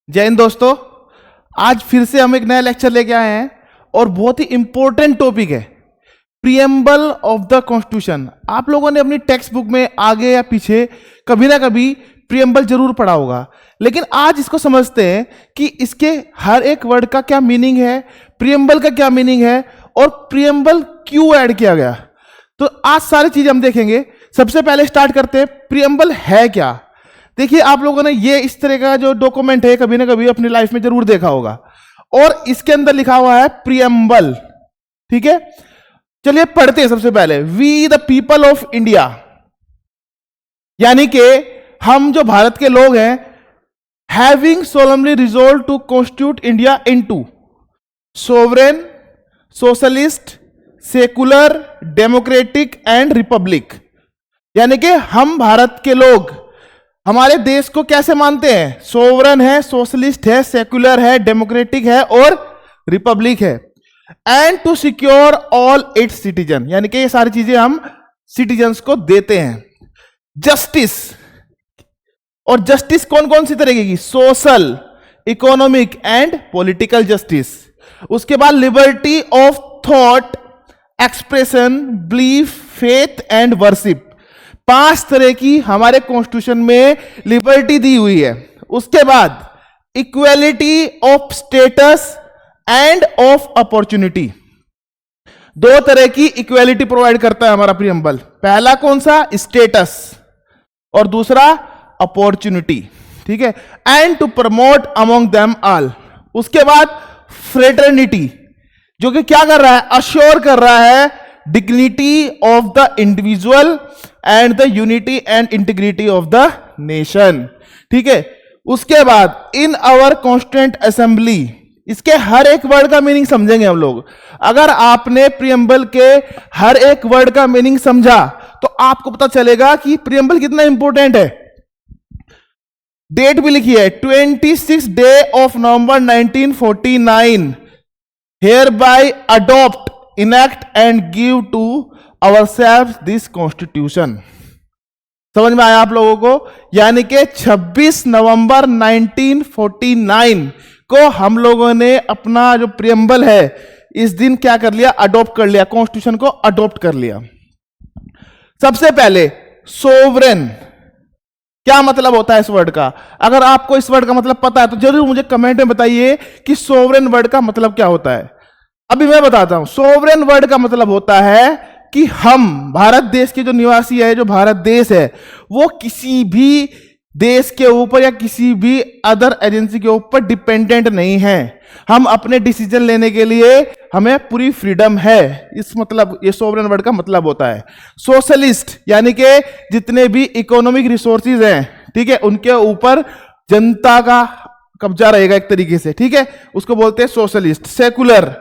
जय हिंद दोस्तों। आज फिर से हम एक नया लेक्चर लेके आए हैं और बहुत ही इंपॉर्टेंट टॉपिक है प्रीएम्बल ऑफ द कॉन्स्टिट्यूशन। आप लोगों ने अपनी टेक्स्ट बुक में आगे या पीछे कभी ना कभी प्रीएम्बल जरूर पढ़ा होगा, लेकिन आज इसको समझते हैं कि इसके हर एक वर्ड का क्या मीनिंग है, प्रीएम्बल का क्या मीनिंग है और प्रीएम्बल क्यों ऐड किया गया। तो आज सारी चीजें हम देखेंगे। सबसे पहले स्टार्ट करते हैं, प्रीएम्बल है क्या। देखिए, आप लोगों ने ये इस तरह का जो डॉक्यूमेंट है कभी ना कभी अपनी लाइफ में जरूर देखा होगा और इसके अंदर लिखा हुआ है प्रीएम्बल। ठीक है, चलिए पढ़ते हैं। सबसे पहले, we the people of India, यानी कि हम जो भारत के लोग हैं, having solemnly resolve to constitute India into sovereign, socialist, secular, democratic and republic. यानी कि हम भारत के लोग हमारे देश को कैसे मानते हैं, सोवरन है, सोशलिस्ट है, सेकुलर है, डेमोक्रेटिक है और रिपब्लिक है। And to secure all its citizen, यानी कि ये सारी चीजें हम सिटीजन्स को देते हैं। जस्टिस, और जस्टिस कौन कौन सी तरीके की, social, economic and political justice. उसके बाद liberty of thought, expression, belief, faith and worship. 5 तरह की हमारे कॉन्स्टिट्यूशन में लिबर्टी दी हुई है। उसके बाद equality of status end of opportunity, 2 तरह की इक्वेलिटी प्रोवाइड करता है हमारा प्रीएम्बल। पहला कौन सा, स्टेटस, और दूसरा अपॉर्चुनिटी। ठीक है, and to promote among them all. उसके बाद फ्रेटर्निटी, जो कि क्या कर रहा है, अश्योर कर रहा है dignity of the individual and the unity and integrity of the nation. ठीक है, उसके बाद इन आवर कॉन्स्टिट्यूएंट असेंबली, इसके हर एक वर्ड का मीनिंग समझेंगे हम लोग। अगर आपने प्रीएम्बल के हर एक वर्ड का मीनिंग समझा तो आपको पता चलेगा कि प्रीएम्बल कितना इंपॉर्टेंट है। डेट भी लिखी है, 26 day of November 1949, hereby adopt, enact and give to ourselves this constitution। समझ में आया आप लोगों को? यानी कि 26 नवंबर 1949 को हम लोगों ने अपना जो प्रीएम्बल है इस दिन क्या कर लिया, अडॉप्ट कर लिया, कॉन्स्टिट्यूशन को अडॉप्ट कर लिया। सबसे पहले सोवरेन, क्या मतलब होता है इस वर्ड का। अगर आपको इस वर्ड का मतलब पता है तो जरूर मुझे कमेंट में बताइए कि सोवरेन वर्ड का मतलब क्या होता है। अभी मैं बताता हूं। सोवरेन वर्ड का मतलब होता है कि हम भारत देश के जो निवासी है, जो भारत देश है, वो किसी भी देश के ऊपर या किसी भी अदर एजेंसी के ऊपर डिपेंडेंट नहीं है। हम अपने डिसीजन लेने के लिए हमें पूरी फ्रीडम है। इस मतलब ये सोवरेन वर्ड का मतलब होता है। सोशलिस्ट, यानी कि जितने भी इकोनॉमिक रिसोर्सेज हैं, ठीक है, उनके ऊपर जनता का कब्जा रहेगा एक तरीके से। ठीक है, उसको बोलते हैं सोशलिस्ट। सेकुलर,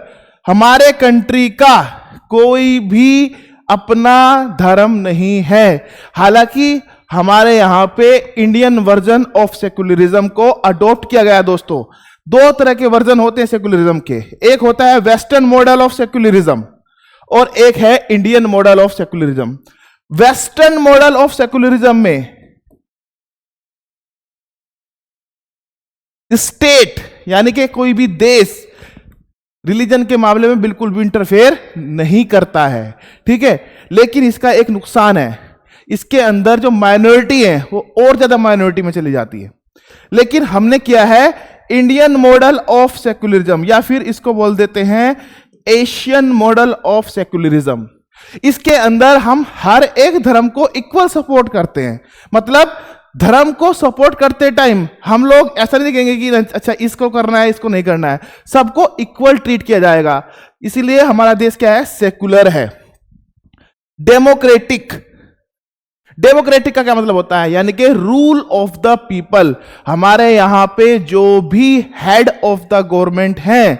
हमारे कंट्री का कोई भी अपना धर्म नहीं है। हालांकि हमारे यहां पे इंडियन वर्जन ऑफ सेकुलरिज्म को अडॉप्ट किया गया। दोस्तों, 2 तरह के वर्जन होते हैं सेकुलरिज्म के। एक होता है वेस्टर्न मॉडल ऑफ सेकुलरिज्म और एक है Indian model of secularism. Western model of secularism में स्टेट, यानी कि कोई भी देश रिलीजन के मामले में बिल्कुल भी इंटरफेयर नहीं करता है। ठीक है, लेकिन इसका एक नुकसान है, इसके अंदर जो माइनॉरिटी है वो और ज्यादा माइनॉरिटी में चली जाती है। लेकिन हमने किया है इंडियन मॉडल ऑफ सेकुलरिज्म, या फिर इसको बोल देते हैं एशियन मॉडल ऑफ सेकुलरिज्म। इसके अंदर हम हर एक धर्म को इक्वल सपोर्ट करते हैं। मतलब धर्म को सपोर्ट करते टाइम हम लोग ऐसा नहीं कहेंगे कि अच्छा इसको करना है, इसको नहीं करना है, सबको इक्वल ट्रीट किया जाएगा। इसीलिए हमारा देश क्या है, सेकुलर है। डेमोक्रेटिक, डेमोक्रेटिक का क्या मतलब होता है, यानी कि रूल ऑफ द पीपल। हमारे यहां पे जो भी हेड ऑफ द गवर्नमेंट हैं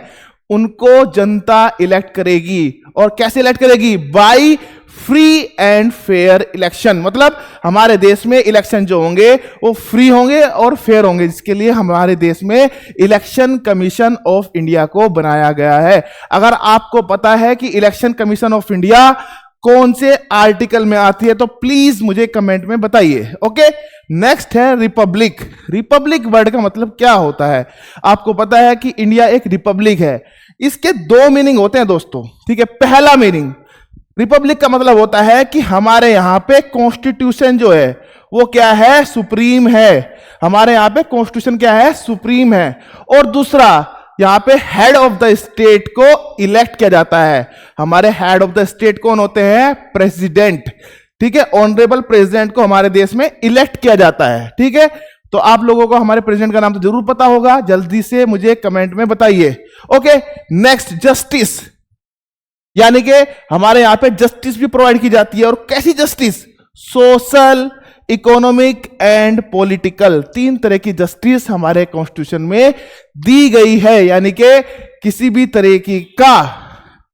उनको जनता इलेक्ट करेगी। और कैसे इलेक्ट करेगी, by free and fair election. मतलब हमारे देश में इलेक्शन जो होंगे वो फ्री होंगे और फेयर होंगे, जिसके लिए हमारे देश में इलेक्शन कमीशन ऑफ इंडिया को बनाया गया है। अगर आपको पता है कि इलेक्शन कमीशन ऑफ इंडिया कौन से आर्टिकल में आती है, तो प्लीज मुझे कमेंट में बताइए। ओके, नेक्स्ट है रिपब्लिक। रिपब्लिक वर्ड का मतलब क्या होता है? आपको पता है कि इंडिया एक रिपब्लिक है। इसके दो मीनिंग होते हैं दोस्तों, ठीक है। पहला मीनिंग, रिपब्लिक का मतलब होता है कि हमारे यहां पे कॉन्स्टिट्यूशन जो है वो क्या है, सुप्रीम है। हमारे यहां पे कॉन्स्टिट्यूशन क्या है, सुप्रीम है। और दूसरा, यहां पे हेड ऑफ द स्टेट को इलेक्ट किया जाता है। हमारे हेड ऑफ द स्टेट कौन होते हैं, प्रेसिडेंट, ठीक है। ऑनरेबल प्रेसिडेंट को हमारे देश में इलेक्ट किया जाता है, ठीक है। तो आप लोगों को हमारे प्रेसिडेंट का नाम तो जरूर पता होगा, जल्दी से मुझे कमेंट में बताइए। ओके, नेक्स्ट, जस्टिस, यानी कि हमारे यहां पे जस्टिस भी प्रोवाइड की जाती है। और कैसी justice, social, economic and political, तीन तरह की जस्टिस हमारे कॉन्स्टिट्यूशन में दी गई है। यानी कि किसी भी तरह की का,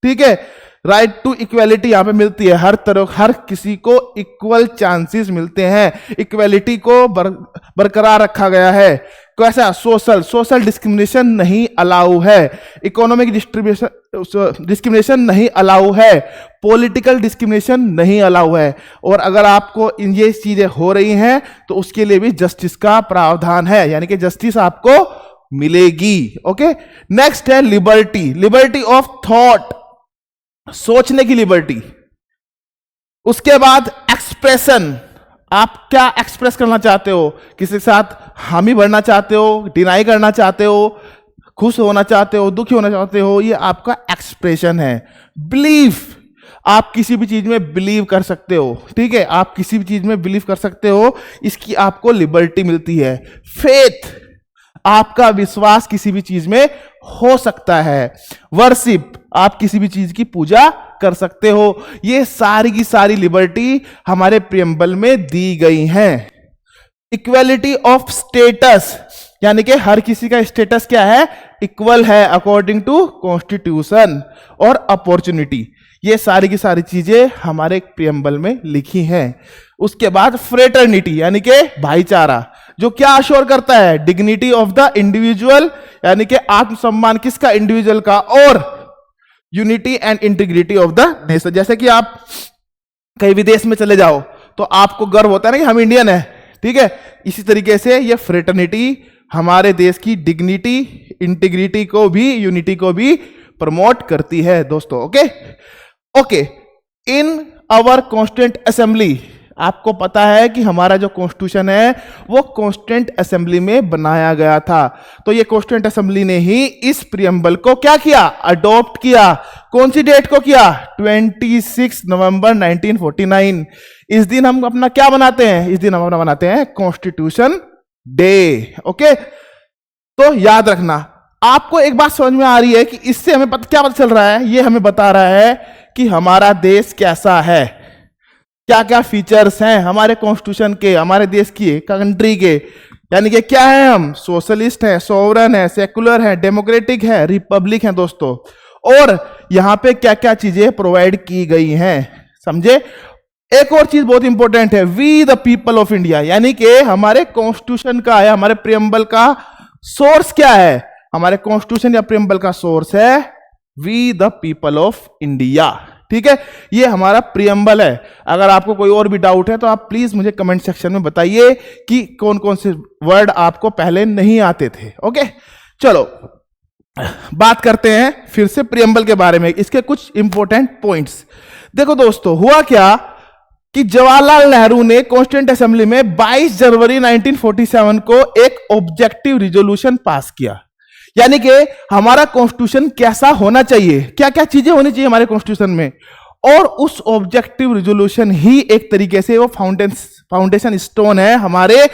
ठीक है, राइट टू इक्वेलिटी यहां पे मिलती है। हर तरह, हर किसी को इक्वल चांसेस मिलते हैं। इक्वेलिटी को बरकरार रखा गया है। कैसा, सोशल डिस्क्रिमिनेशन नहीं अलाउ है। इकोनॉमिक डिस्क्रिमिनेशन नहीं अलाउ है। पॉलिटिकल डिस्क्रिमिनेशन नहीं अलाउ है। और अगर आपको इन ये चीजें हो रही हैं तो उसके लिए भी जस्टिस का प्रावधान है, यानी कि जस्टिस आपको मिलेगी। ओके, नेक्स्ट है लिबर्टी। लिबर्टी ऑफ थॉट, सोचने की लिबर्टी। उसके बाद एक्सप्रेशन, आप क्या एक्सप्रेस करना चाहते हो, किसी के साथ हामी भरना चाहते हो, डिनाई करना चाहते हो, खुश होना चाहते हो, दुखी होना चाहते हो, ये आपका एक्सप्रेशन है। बिलीफ, आप किसी भी चीज में बिलीव कर सकते हो, ठीक है, आप किसी भी चीज में बिलीव कर सकते हो, इसकी आपको लिबर्टी मिलती है। फेथ, आपका विश्वास किसी भी चीज में हो सकता है। वर्शिप, आप किसी भी चीज की पूजा कर सकते हो। ये सारी की सारी लिबर्टी हमारे प्रियम्बल में दी गई हैं। इक्वलिटी ऑफ स्टेटस, यानी कि हर किसी का स्टेटस क्या है, इक्वल है अकॉर्डिंग टू कॉन्स्टिट्यूशन। और अपॉर्चुनिटी, ये सारी की सारी चीजें हमारे प्रियम्बल में लिखी हैं। उसके बाद फ्रेटर्निटी, यानी कि भाईचारा, जो क्या अश्योर करता है, डिग्निटी ऑफ द इंडिविजुअल, यानी कि आत्मसम्मान किसका, इंडिविजुअल का। और unity and integrity of the nation, जैसे कि आप कहीं विदेश में चले जाओ तो आपको गर्व होता है ना कि हम इंडियन है, ठीक है। इसी तरीके से ये फ्रेटर्निटी हमारे देश की डिग्निटी, इंटीग्रिटी को भी, यूनिटी को भी प्रमोट करती है दोस्तों। Okay okay, in our constituent assembly, आपको पता है कि हमारा जो कॉन्स्टिट्यूशन है वो कॉन्स्टिट्यूएंट असेंबली में बनाया गया था। तो ये कॉन्स्टिट्यूएंट असेंबली ने ही इस प्रियम्बल को क्या किया, अडॉप्ट किया। कौन सी डेट को किया, 26 नवंबर 1949। इस दिन हम अपना क्या बनाते हैं, इस दिन हम अपना बनाते हैं कॉन्स्टिट्यूशन डे। ओके, तो याद रखना, आपको एक बात समझ में आ रही है कि इससे हमें क्या पता चल रहा है, ये हमें बता रहा है कि हमारा देश कैसा है, क्या क्या फीचर्स हैं हमारे कॉन्स्टिट्यूशन के, हमारे देश की, कंट्री के। यानी कि क्या है, हम सोशलिस्ट हैं, सोवरन है, सेकुलर है, डेमोक्रेटिक है, रिपब्लिक है दोस्तों। और यहां पे क्या क्या चीजें प्रोवाइड की गई हैं, समझे। एक और चीज बहुत इंपॉर्टेंट है, we the people of India, यानी कि हमारे कॉन्स्टिट्यूशन का या हमारे प्रियम्बल का सोर्स क्या है, हमारे कॉन्स्टिट्यूशन या प्रियम्बल का सोर्स है we the people of India, ठीक है। ये हमारा प्रियम्बल है। अगर आपको कोई और भी डाउट है तो आप प्लीज मुझे कमेंट सेक्शन में बताइए कि कौन कौन से वर्ड आपको पहले नहीं आते थे। ओके, चलो बात करते हैं फिर से प्रियम्बल के बारे में, इसके कुछ इंपॉर्टेंट पॉइंट्स। देखो दोस्तों, हुआ क्या कि जवाहरलाल नेहरू ने कॉन्स्टिट्यूएंट असेंबली में 22 जनवरी 1947 को एक ऑब्जेक्टिव रिजोल्यूशन पास किया। यानी कि हमारा कॉन्स्टिट्यूशन कैसा होना चाहिए, क्या क्या चीजें होनी चाहिए हमारे कॉन्स्टिट्यूशन में। और उस ऑब्जेक्टिव रिजोल्यूशन ही एक तरीके से वो फाउंडेशन स्टोन है हमारे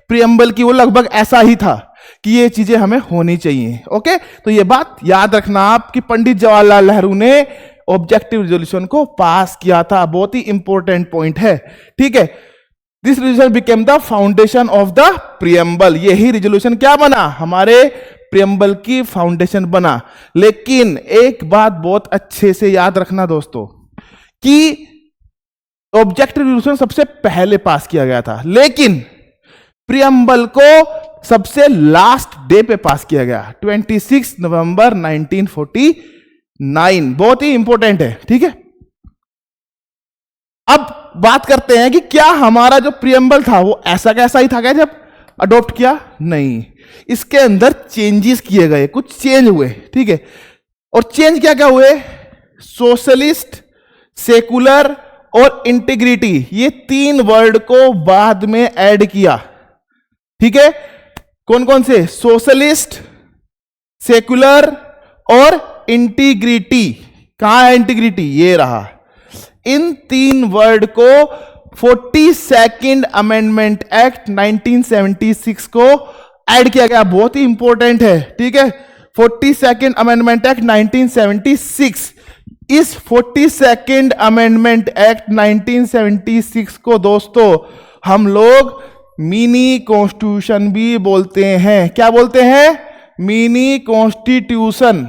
प्रियम्बल की। वो लगभग ऐसा ही था कि ये चीजें हमें होनी चाहिए। ओके, तो ये बात याद रखना आप कि पंडित जवाहरलाल नेहरू ने ऑब्जेक्टिव रिजोल्यूशन को पास किया था। बहुत ही इंपॉर्टेंट पॉइंट है, ठीक है। This resolution became the foundation of the preamble. यही रिजोल्यूशन क्या बना, हमारे प्रियम्बल की फाउंडेशन बना। लेकिन एक बात बहुत अच्छे से याद रखना दोस्तों कि ऑब्जेक्टिव रिजोल्यूशन सबसे पहले पास किया गया था, लेकिन प्रियम्बल को सबसे लास्ट डे पे पास किया गया, 26 नवंबर 1949। बहुत ही इंपॉर्टेंट है, ठीक है। अब बात करते हैं कि क्या हमारा जो प्रियम्बल था वो ऐसा कैसा ही था क्या जब अडॉप्ट किया? नहीं, इसके अंदर चेंजेस किए गए, कुछ चेंज हुए, ठीक है। और चेंज क्या क्या हुए? सोशलिस्ट, सेकुलर और इंटीग्रिटी, ये 3 वर्ड को बाद में ऐड किया, ठीक है। कौन कौन से? सोशलिस्ट, सेकुलर और इंटीग्रिटी। कहां है इंटीग्रिटी? ये रहा। इन 3 वर्ड को 42nd अमेंडमेंट एक्ट 1976 को ऐड किया गया। बहुत ही इंपॉर्टेंट है, ठीक है। 42nd amendment act 1976। इस 42nd अमेंडमेंट एक्ट 1976 को दोस्तों हम लोग मिनी कॉन्स्टिट्यूशन भी बोलते हैं। क्या बोलते हैं? मिनी कॉन्स्टिट्यूशन,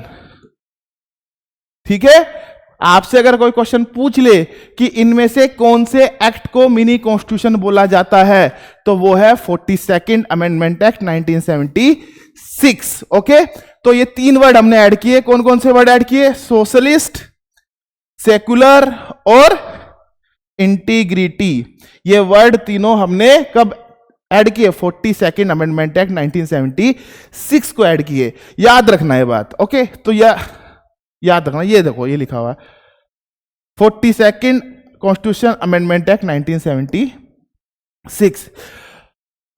ठीक है। आपसे अगर कोई क्वेश्चन पूछ ले कि इनमें से कौन से एक्ट को मिनी कॉन्स्टिट्यूशन बोला जाता है, तो वो है 42nd अमेंडमेंट एक्ट 1976। ओके, तो ये 3 वर्ड हमने ऐड किए। कौन कौन से वर्ड ऐड किए? सोशलिस्ट, सेकुलर और इंटीग्रिटी। ये वर्ड तीनों हमने कब ऐड किए? 42nd अमेंडमेंट एक्ट 1976 को ऐड किए। याद रखना ये बात, ओके। तो याद रखना, ये देखो ये लिखा हुआ है 42nd constitution amendment act 1976।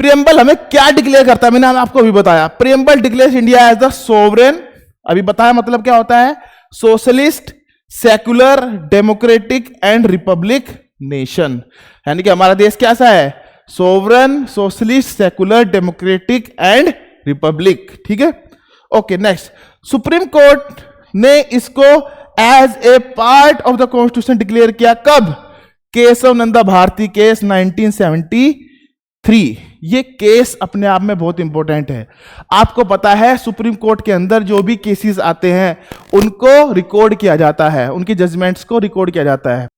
Preamble हमें क्या डिक्लेयर करता है? मैंने आपको अभी बताया, preamble declares India as the sovereign, अभी बताया मतलब क्या होता है, socialist, secular, democratic and republic nation. यानी कि हमारा देश कैसा है? Sovereign, socialist, secular, democratic and republic, ठीक है। ओके, नेक्स्ट, सुप्रीम कोर्ट ने इसको as a part of the constitution declare किया। कब? केशव नंदा भारती केस 1973। ये केस अपने आप में बहुत इंपॉर्टेंट है। आपको पता है सुप्रीम कोर्ट के अंदर जो भी केसेस आते हैं उनको रिकॉर्ड किया जाता है, उनकी जजमेंट्स को रिकॉर्ड किया जाता है।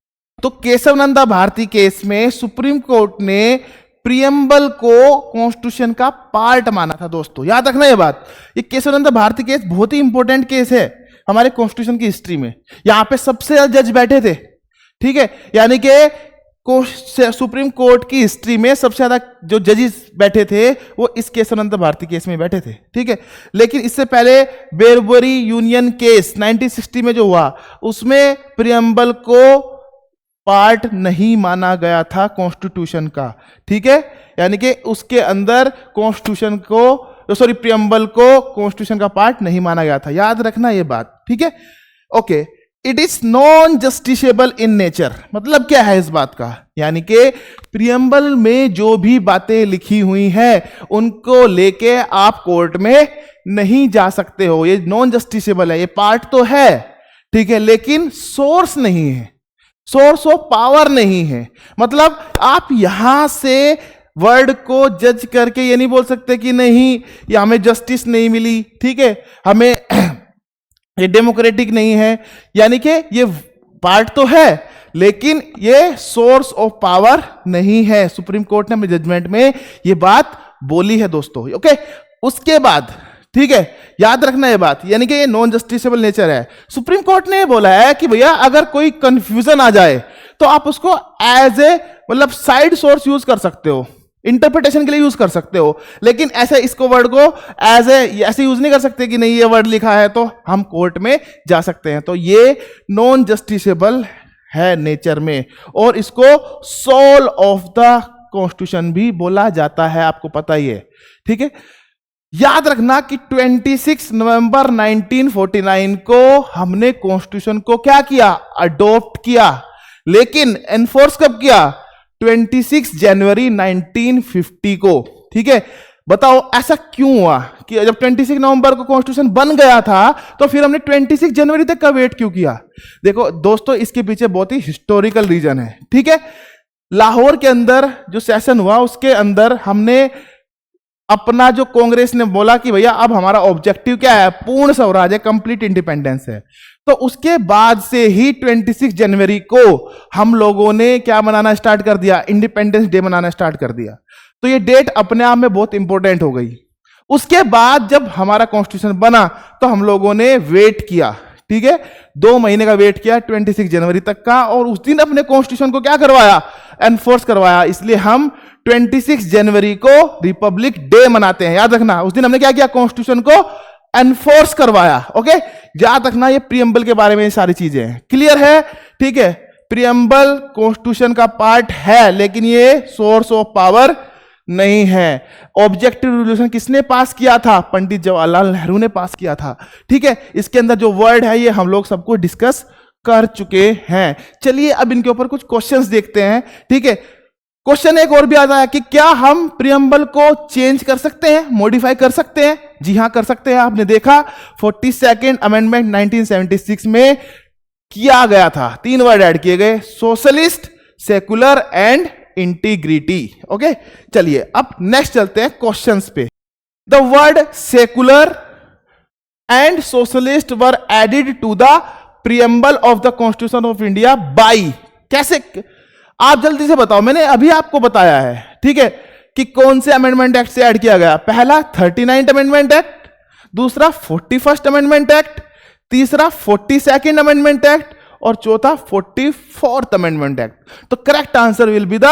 तो केशव नंदा भारती केस में सुप्रीम कोर्ट ने प्रियम्बल को कॉन्स्टिट्यूशन का पार्ट माना था। दोस्तों याद रखना ये बात, ये केशव नंदा भारती केस बहुत ही इंपॉर्टेंट केस है हमारे कॉन्स्टिट्यूशन की हिस्ट्री में। यहां पे सबसे ज्यादा जज बैठे थे, ठीक है। यानी कि सुप्रीम कोर्ट की हिस्ट्री में सबसे ज्यादा जो जजेस बैठे थे वो इस केशव नंदा भारती केस में बैठे थे, ठीक है। लेकिन इससे पहले बेरबरी यूनियन केस 1960 में जो हुआ उसमें प्रियम्बल को पार्ट नहीं माना गया था कॉन्स्टिट्यूशन का, ठीक है। यानी कि उसके अंदर कॉन्स्टिट्यूशन को प्रियम्बल को कॉन्स्टिट्यूशन का पार्ट नहीं माना गया था। याद रखना ये बात, ठीक है। Okay, it is non justiciable in nature. मतलब क्या है इस बात का? यानी कि प्रियम्बल में जो भी बातें लिखी हुई हैं उनको लेके आप कोर्ट में नहीं जा सकते हो। ये नॉन जस्टिसेबल है, ये पार्ट तो है, ठीक है, लेकिन सोर्स नहीं है, सोर्स ऑफ पावर नहीं है। मतलब आप यहां से वर्ड को जज करके ये नहीं बोल सकते कि नहीं ये हमें जस्टिस नहीं मिली, ठीक है, हमें ये डेमोक्रेटिक नहीं है। यानी कि ये पार्ट तो है लेकिन ये सोर्स ऑफ पावर नहीं है। सुप्रीम कोर्ट ने अपने जजमेंट में ये बात बोली है दोस्तों, ओके। उसके बाद, ठीक है, याद रखना ये बात, यानी कि ये नॉन जस्टिसेबल नेचर है। सुप्रीम कोर्ट ने बोला है कि भैया अगर कोई कंफ्यूजन आ जाए तो आप उसको एज ए मतलब साइड सोर्स यूज कर सकते हो, इंटरप्रिटेशन के लिए यूज कर सकते हो, लेकिन ऐसे इसको वर्ड को एज ए ऐसे यूज नहीं कर सकते कि नहीं ये वर्ड लिखा है तो हम कोर्ट में जा सकते हैं। तो ये नॉन जस्टिसेबल है नेचर में और इसको सोल ऑफ द कॉन्स्टिट्यूशन भी बोला जाता है, आपको पता ही है, ठीक है। याद रखना कि 26 नवंबर 1949 को हमने कॉन्स्टिट्यूशन को क्या किया? अडॉप्ट किया। लेकिन एनफोर्स कब किया? 26 जनवरी 1950 को, ठीक है। बताओ ऐसा क्यों हुआ कि जब 26 नवंबर को कॉन्स्टिट्यूशन बन गया था तो फिर हमने 26 जनवरी तक का वेट क्यों किया? देखो दोस्तों, इसके पीछे बहुत ही हिस्टोरिकल रीजन है, ठीक है। लाहौर के अंदर जो सेशन हुआ उसके अंदर हमने अपना जो कांग्रेस ने बोला कि भैया अब हमारा ऑब्जेक्टिव क्या है? पूर्ण स्वराज है, कंप्लीट इंडिपेंडेंस है। तो उसके बाद से ही 26 जनवरी को हम लोगों ने क्या मनाना स्टार्ट कर दिया? इंडिपेंडेंस डे मनाना स्टार्ट कर दिया। तो ये डेट अपने आप में बहुत इंपॉर्टेंट हो गई। उसके बाद जब हमारा कॉन्स्टिट्यूशन बना तो हम लोगों ने वेट किया, ठीक है, 2 महीने का वेट किया 26 जनवरी तक का, और उस दिन अपने कॉन्स्टिट्यूशन को क्या करवाया, एनफोर्स करवाया। इसलिए हम 26 जनवरी को रिपब्लिक डे मनाते हैं। याद रखना, उस दिन हमने क्या किया, कॉन्स्टिट्यूशन को एनफोर्स करवाया। ओके, याद रखना, ये प्रीएम्बल के बारे में ये सारी चीजें हैं। क्लियर है? ठीक है, प्रीएम्बल कॉन्स्टिट्यूशन का पार्ट है, लेकिन ये सोर्स ऑफ पावर नहीं है। ऑब्जेक्टिव रेजोल्यूशन किसने पास किया था? पंडित जवाहरलाल नेहरू ने पास किया था। ठीक है, इसके अंदर जो वर्ड है ये हम लोग सबको डिस्कस कर चुके हैं। चलिए अब इनके ऊपर कुछ क्वेश्चंस देखते हैं। ठीक है, क्वेश्चन एक और भी आता है कि क्या हम प्रीएम्बल को चेंज कर सकते हैं, मॉडिफाई कर सकते हैं? जी हां, कर सकते हैं। आपने देखा 42nd अमेंडमेंट 1976 में किया गया था, 3 वर्ड ऐड किए गए, socialist, secular and integrity. Okay, चलिए अब नेक्स्ट चलते हैं क्वेश्चंस पे। The word secular and socialist were added to the preamble of the constitution of India by, कैसे? आप जल्दी से बताओ, मैंने अभी आपको बताया है, ठीक है, कि कौन से अमेंडमेंट एक्ट से ऐड किया गया। पहला 39th अमेंडमेंट एक्ट, दूसरा 41st अमेंडमेंट एक्ट, तीसरा 42nd अमेंडमेंट एक्ट और चौथा 44th अमेंडमेंट एक्ट। तो correct answer will be the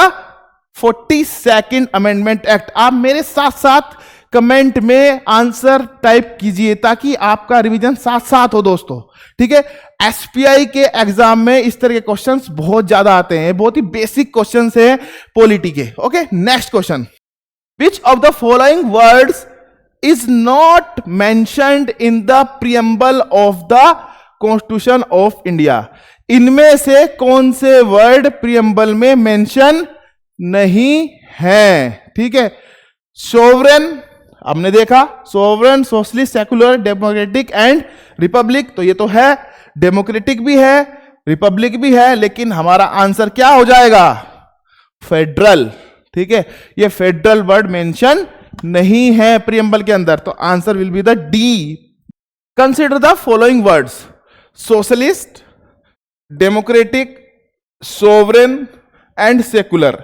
42nd amendment act. आप मेरे साथ साथ कमेंट में आंसर टाइप कीजिए ताकि आपका रिवीजन साथ साथ हो दोस्तों। ठीक है, एसपीआई के एग्जाम में इस तरह के क्वेश्चंस बहुत ज्यादा आते हैं, बहुत ही बेसिक क्वेश्चंस है पॉलिटी के। Okay, next question, which of the following words is not mentioned in the preamble of the Constitution of India? इनमें से कौन से वर्ड प्रियम्बल में मेंशन नहीं है? ठीक है, सोवरेन हमने देखा, sovereign, socialist, secular, democratic and Republic. तो ये तो है, डेमोक्रेटिक भी है, रिपब्लिक भी है, लेकिन हमारा आंसर क्या हो जाएगा? फेडरल। ठीक है, ये फेडरल वर्ड मेंशन नहीं है प्रीएम्बल के अंदर, तो answer will be the D. Consider the following words, socialist, democratic, sovereign and secular,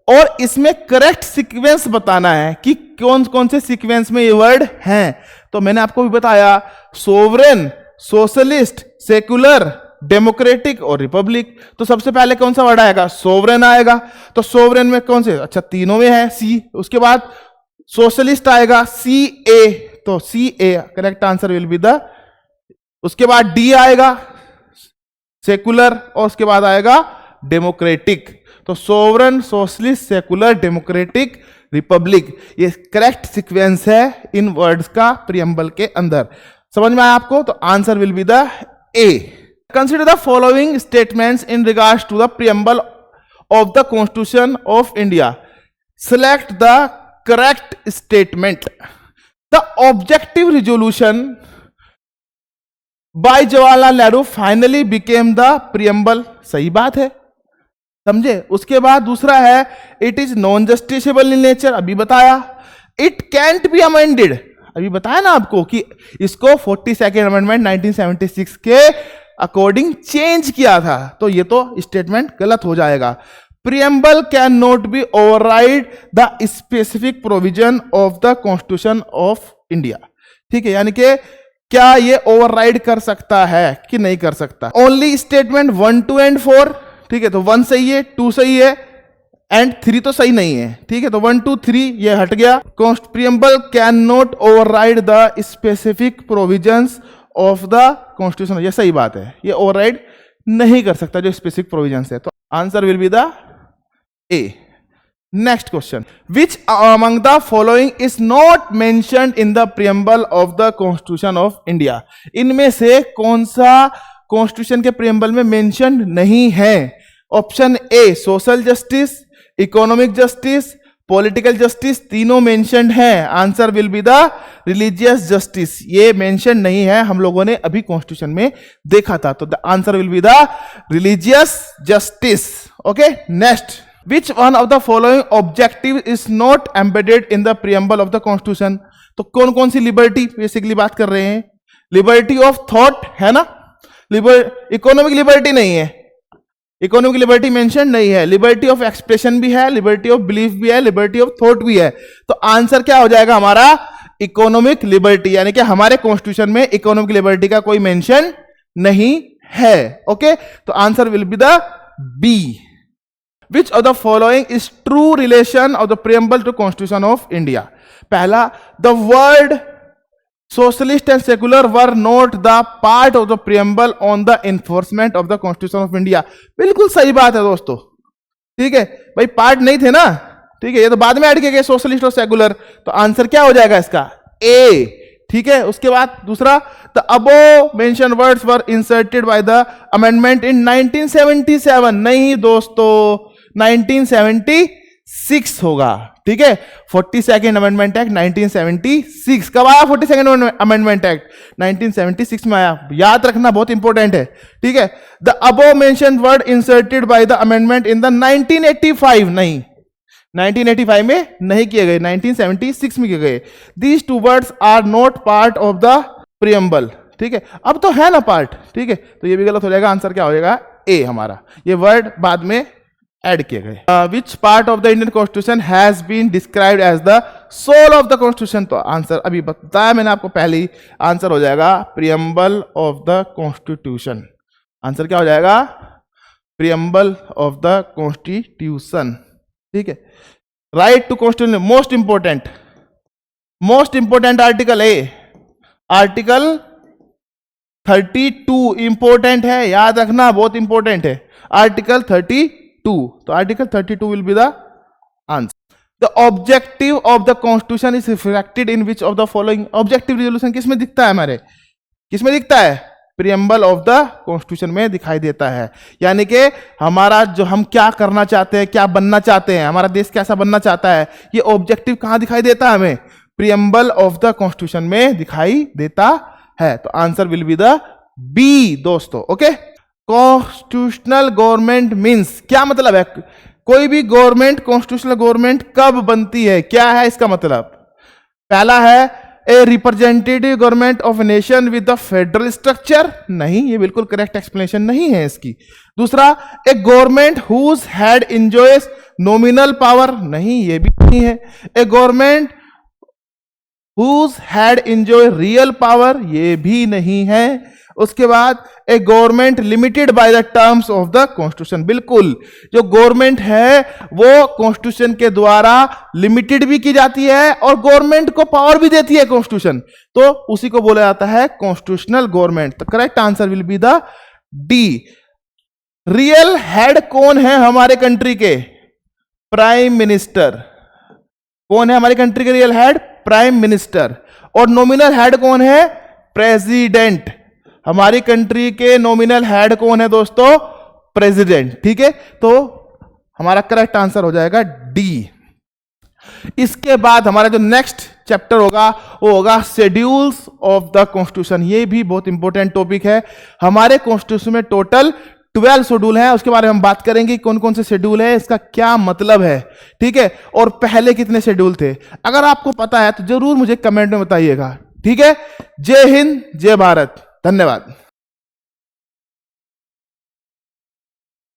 और इसमें करेक्ट सीक्वेंस बताना है कि कौन कौन से सीक्वेंस में ये वर्ड हैं। तो मैंने आपको भी बताया, सोवरेन, सोशलिस्ट, सेकुलर, डेमोक्रेटिक और रिपब्लिक। तो सबसे पहले कौन सा वर्ड आएगा? सोवरेन आएगा। तो सोवरेन में कौन से? अच्छा, तीनों में है, सी। उसके बाद सोशलिस्ट आएगा, सी ए, तो C A correct answer will be the. उसके बाद डी आएगा, सेकुलर, और उसके बाद आएगा डेमोक्रेटिक। तो sovereign, socialist, secular, democratic, Republic, ये करेक्ट सीक्वेंस है इन वर्ड्स का प्रीएम्बल के अंदर। समझ में आया आपको? तो answer will be the A. Consider the following statements in regards to the preamble of the constitution of India. Select the correct statement. The objective resolution by Jawaharlal Nehru finally became the preamble. सही बात है, समझे? उसके बाद दूसरा है, it is non justiciable in nature, अभी बताया। It can't be amended, अभी बताया ना आपको कि इसको 42nd अमेंडमेंट 1976 के अकॉर्डिंग चेंज किया था, तो ये तो स्टेटमेंट गलत हो जाएगा। Preamble cannot be override the specific provision of the Constitution of India. ठीक है, यानी कि क्या ये ओवरराइड कर सकता है कि नहीं कर सकता? Only statement 1, 2 and 4। ठीक है, तो 1 सही है, 2 सही है एंड 3 तो सही नहीं है। ठीक है, तो 1, 2, 3 ये हट गया। Preamble cannot override the specific provisions of the Constitution, ये सही बात है, ये ओवरराइड नहीं कर सकता जो स्पेसिफिक प्रोविजंस है। तो answer will be the A. Next question. Which among the following is not mentioned in the preamble of the Constitution of India? इनमें से कौन सा कॉन्स्टिट्यूशन के प्रीएम्बल में मेंशन नहीं है? Option A, social justice, economic justice, political justice, तीनों mentioned हैं। Answer will be the religious justice, ये मेंशन नहीं है, हम लोगों ने अभी कॉन्स्टिट्यूशन में देखा था। तो the answer will be the religious justice. Okay, next, Which one of the following objective is not embedded in the preamble of the Constitution? तो कौन कौन सी लिबर्टी बेसिकली बात कर रहे हैं? लिबर्टी ऑफ थॉट है ना, इकोनॉमिक लिबर्टी नहीं है, इकोनॉमिक लिबर्टी मेंशन नहीं है, लिबर्टी ऑफ एक्सप्रेशन भी है, लिबर्टी ऑफ बिलीफ भी है, लिबर्टी ऑफ थॉट भी है। तो आंसर क्या हो जाएगा हमारा? इकोनॉमिक लिबर्टी, यानी कि हमारे कॉन्स्टिट्यूशन में इकोनॉमिक लिबर्टी का कोई मेंशन नहीं है। ओके, तो answer will be the B. Which of the following is true relation of the preamble to constitution of India? पहला, the word socialist and secular were not the part of the preamble on the enforcement of the constitution of India. बिल्कुल सही बात है दोस्तों, ठीक है भाई, part नहीं थे ना, ठीक है, ये तो बाद में ऐड किए गए सोशलिस्ट और सेकुलर, तो आंसर क्या हो जाएगा इसका? ए, ठीक है। उसके बाद दूसरा, the above mention words were inserted by the amendment in 1977। नहीं दोस्तों, 1976 होगा, ठीक है। 42nd amendment act 1976। कब आया 42nd अमेंडमेंट एक्ट? 1976 में आया, याद रखना, बहुत इंपॉर्टेंट है, ठीक है। The above mention word inserted by the amendment in the 1985। नहीं, 1985 में नहीं किए गए, 1976 में किए गए। These two words are not part of the preamble, ठीक है। अब तो है ना पार्ट, ठीक है, तो ये भी गलत हो जाएगा। आंसर क्या हो जाएगा? ए हमारा। ये वर्ड बाद में ऐड किए गए। Which part of the Indian constitution has been described as the soul of the constitution? तो आंसर अभी बताया मैंने आपको पहले ही, आंसर हो जाएगा preamble of the constitution. Answer क्या हो जाएगा? प्रियम्बल ऑफ द कॉन्स्टिट्यूशन, ठीक है। Right to constitution, most important article A, article 32 important है, याद रखना, बहुत इंपोर्टेंट है। आर्टिकल 32, तो article 32 will be the answer. The objective of the constitution is reflected in which of the following? Objective resolution किसमें दिखता है हमारे? किसमें दिखता है? प्रियम्बल ऑफ द कॉन्स्टिट्यूशन में दिखाई देता है। यानी कि हमारा जो हम क्या करना चाहते हैं, क्या बनना चाहते हैं, हमारा देश कैसा बनना चाहता है, ये ऑब्जेक्टिव कहां दिखाई देता है हमें? प्रियम्बल ऑफ द कॉन्स्टिट्यूशन में दिखाई देता है। तो answer will be the B दोस्तों। ओके, कॉन्स्टिट्यूशनल गवर्नमेंट मींस, क्या मतलब है? कोई भी गवर्नमेंट, कॉन्स्टिट्यूशनल गवर्नमेंट कब बनती है, क्या है इसका मतलब? पहला है a representative government of nation with the federal structure. नहीं, ये बिल्कुल करेक्ट एक्सप्लेनेशन नहीं है इसकी। दूसरा, a government whose head enjoys nominal power. नहीं, ये भी नहीं है। A government whose head enjoy real power. ये भी नहीं है। उसके बाद a government limited by the terms of the constitution. बिल्कुल, जो गवर्नमेंट है वो कॉन्स्टिट्यूशन के द्वारा लिमिटेड भी की जाती है और गवर्नमेंट को पावर भी देती है कॉन्स्टिट्यूशन, तो उसी को बोला जाता है कॉन्स्टिट्यूशनल गवर्नमेंट। तो correct answer will be the D. Real head कौन है हमारे कंट्री के? Prime minister. कौन है हमारी कंट्री के रियल हेड? Prime minister. और नॉमिनल हेड कौन है? प्रेसिडेंट। हमारी कंट्री के नॉमिनल हेड कौन है दोस्तों? प्रेसिडेंट, ठीक है। तो हमारा करेक्ट आंसर हो जाएगा डी। इसके बाद हमारा जो नेक्स्ट चैप्टर होगा वो होगा शेड्यूल्स ऑफ द कॉन्स्टिट्यूशन। ये भी बहुत इंपॉर्टेंट टॉपिक है। हमारे कॉन्स्टिट्यूशन में टोटल 12 शेड्यूल है, उसके बारे में हम बात करेंगे कौन कौन से शेड्यूल है, इसका क्या मतलब है, ठीक है, और पहले कितने शेड्यूल थे। अगर आपको पता है तो जरूर मुझे कमेंट में बताइएगा, ठीक है। जय हिंद, जय भारत, धन्यवाद।